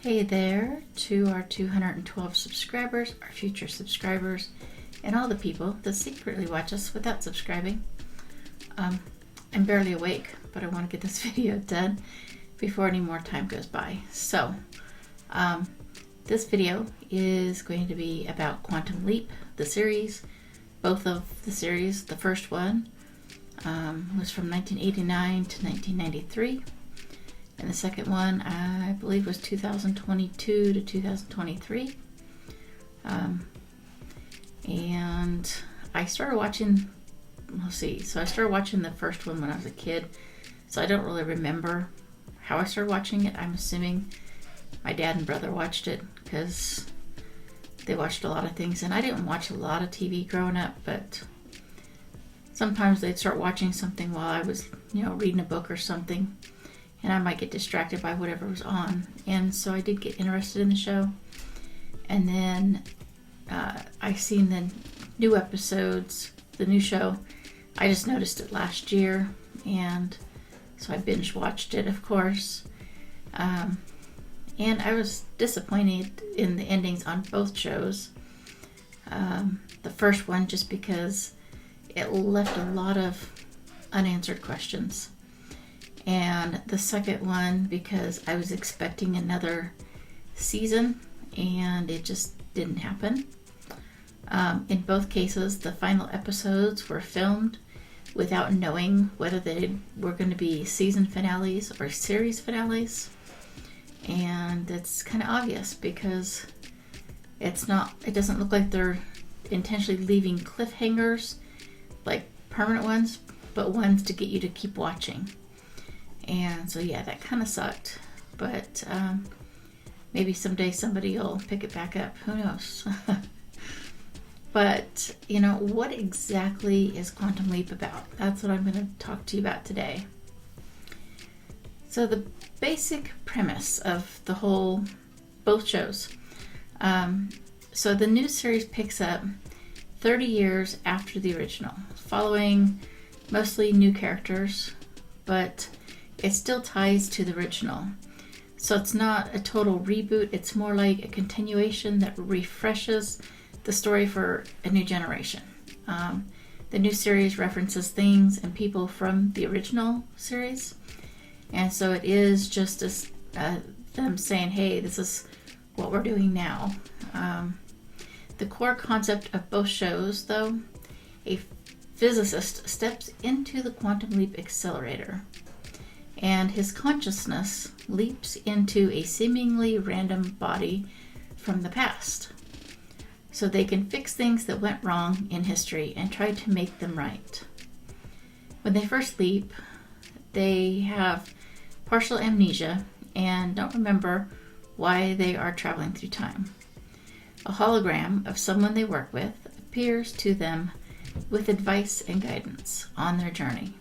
Hey there to our 212 subscribers, our future subscribers, and all the people that secretly watch us without subscribing. I'm barely awake, but I want to get this video done before any more time goes by. So, this video is going to be about Quantum Leap, the series, both of the series. The first one was from 1989 to 1993. And the second one, I believe, was 2022 to 2023. And I started watching, so I started watching the first one when I was a kid. So I don't really remember how I started watching it. I'm assuming my dad and brother watched it because they watched a lot of things. And I didn't watch a lot of TV growing up, but sometimes they'd start watching something while I was, reading a book or something. And I might get distracted by whatever was on. And so I did get interested in the show. And then I seen the new episodes, the new show. I just noticed it last year. And so I binge watched it, of course. And I was disappointed in the endings on both shows. The first one just because it left a lot of unanswered questions. And the second one because I was expecting another season and it just didn't happen. In both cases, the final episodes were filmed without knowing whether they were going to be season finales or series finales. And it's kind of obvious because it doesn't look like they're intentionally leaving cliffhangers, like permanent ones, but ones to get you to keep watching. And so, yeah, that kind of sucked. But maybe someday somebody will pick it back up. Who knows? But, what exactly is Quantum Leap about? That's what I'm going to talk to you about today. So the basic premise of both shows. So the new series picks up 30 years after the original, following mostly new characters, but it still ties to the original. So it's not a total reboot. It's more like a continuation that refreshes the story for a new generation. The new series references things and people from the original series. And so it is just them saying, hey, this is what we're doing now. The core concept of both shows, though, a physicist steps into the Quantum Leap accelerator, and his consciousness leaps into a seemingly random body from the past. So they can fix things that went wrong in history and try to make them right. When they first leap, they have partial amnesia and don't remember why they are traveling through time. A hologram of someone they work with appears to them with advice and guidance on their journey.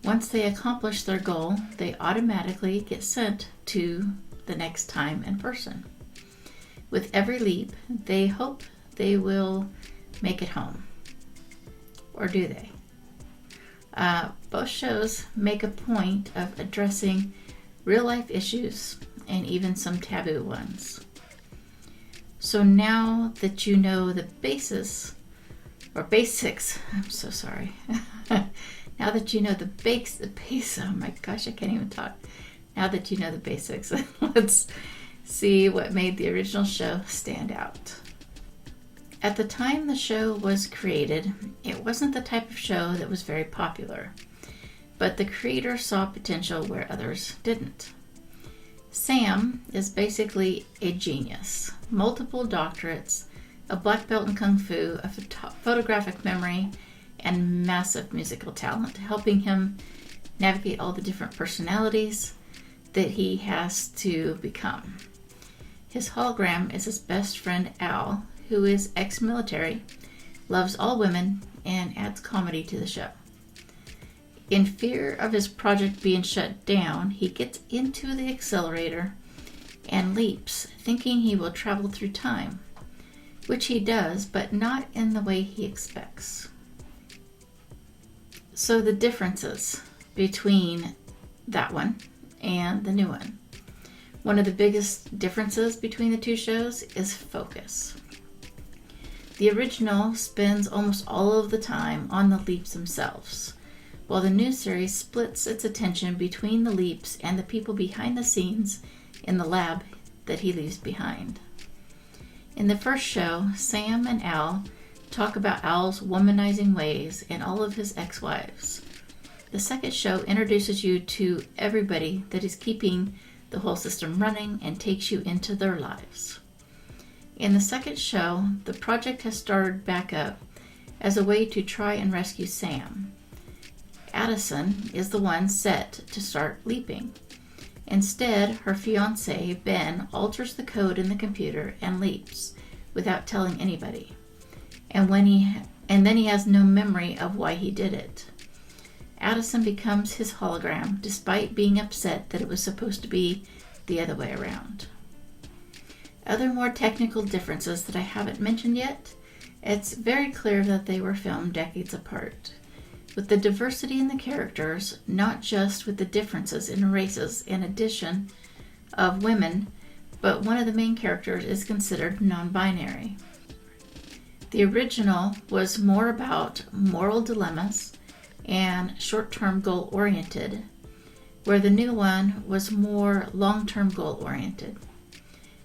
Once they accomplish their goal, they automatically get sent to the next time and person. With every leap, they hope they will make it home. Or do they? Both shows make a point of addressing real-life issues and even some taboo ones. So now that you know the basics, I'm so sorry. Now that you know the base, oh my gosh, I can't even talk. Now that you know the basics, let's see what made the original show stand out. At the time the show was created, it wasn't the type of show that was very popular, but the creator saw potential where others didn't. Sam is basically a genius, multiple doctorates, a black belt in Kung Fu, a photographic memory, and massive musical talent, helping him navigate all the different personalities that he has to become. His hologram is his best friend Al, who is ex-military, loves all women, and adds comedy to the show. In fear of his project being shut down, he gets into the accelerator and leaps, thinking he will travel through time, which he does, but not in the way he expects. So the differences between that one and the new one. One of the biggest differences between the two shows is focus. The original spends almost all of the time on the leaps themselves, while the new series splits its attention between the leaps and the people behind the scenes in the lab that he leaves behind. In the first show, Sam and Al talk about Al's womanizing ways and all of his ex-wives. The second show introduces you to everybody that is keeping the whole system running and takes you into their lives. In the second show, the project has started back up as a way to try and rescue Sam. Addison is the one set to start leaping. Instead, her fiancé, Ben, alters the code in the computer and leaps without telling anybody. And then he has no memory of why he did it. Addison becomes his hologram despite being upset that it was supposed to be the other way around. Other more technical differences that I haven't mentioned yet, it's very clear that they were filmed decades apart. With the diversity in the characters, not just with the differences in races and addition of women, but one of the main characters is considered non-binary. The original was more about moral dilemmas and short-term goal-oriented, where the new one was more long-term goal-oriented.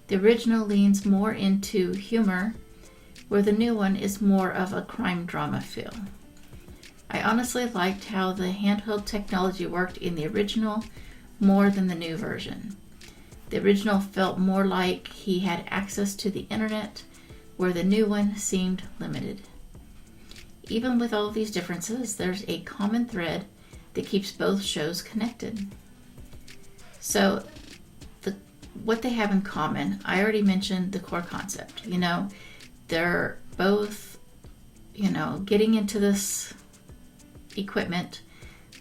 The original leans more into humor, where the new one is more of a crime drama feel. I honestly liked how the handheld technology worked in the original more than the new version. The original felt more like he had access to the internet, where the new one seemed limited. Even with all these differences, there's a common thread that keeps both shows connected. So, what they have in common, I already mentioned the core concept. They're both, getting into this equipment,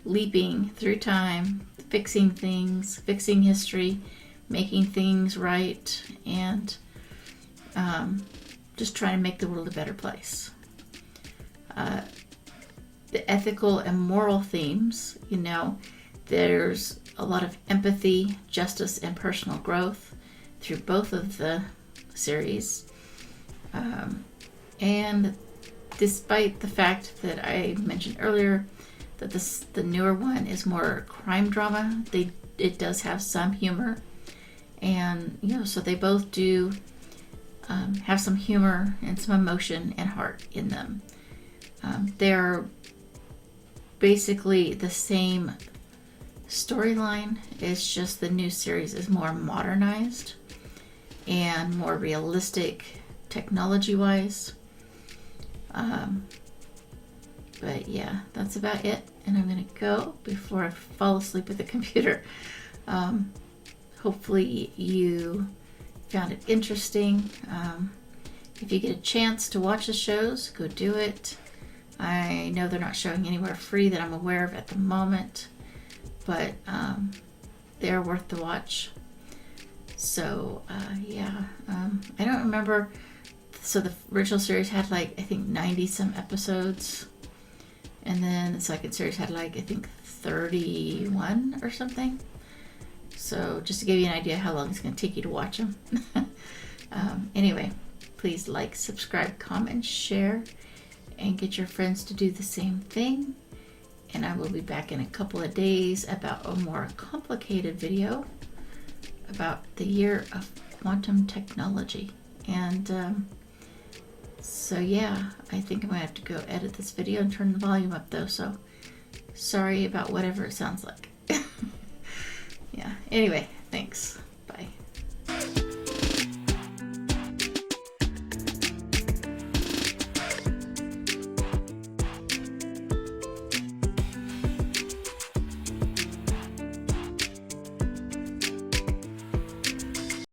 leaping through time, fixing things, fixing history, making things right, and just trying to make the world a better place. The ethical and moral themes, there's a lot of empathy, justice, and personal growth through both of the series. And despite the fact that I mentioned earlier that the newer one is more crime drama, it does have some humor. And, so they both do have some humor and some emotion and heart in them. They're basically the same storyline. It's just the new series is more modernized and more realistic technology-wise. But yeah, that's about it. And I'm going to go before I fall asleep at the computer. Hopefully you found it interesting. If you get a chance to watch the shows, go do it. I know they're not showing anywhere free that I'm aware of at the moment, but they're worth the watch. So I don't remember. So the original series had I think 90 some episodes, and then the second series had I think 31 or something. So just to give you an idea how long it's going to take you to watch them. Anyway, please like, subscribe, comment, share, and get your friends to do the same thing. And I will be back in a couple of days about a more complicated video about the year of quantum technology. And so yeah, I think I'm going to have to go edit this video and turn the volume up though, so sorry about whatever it sounds like. Yeah, anyway, thanks.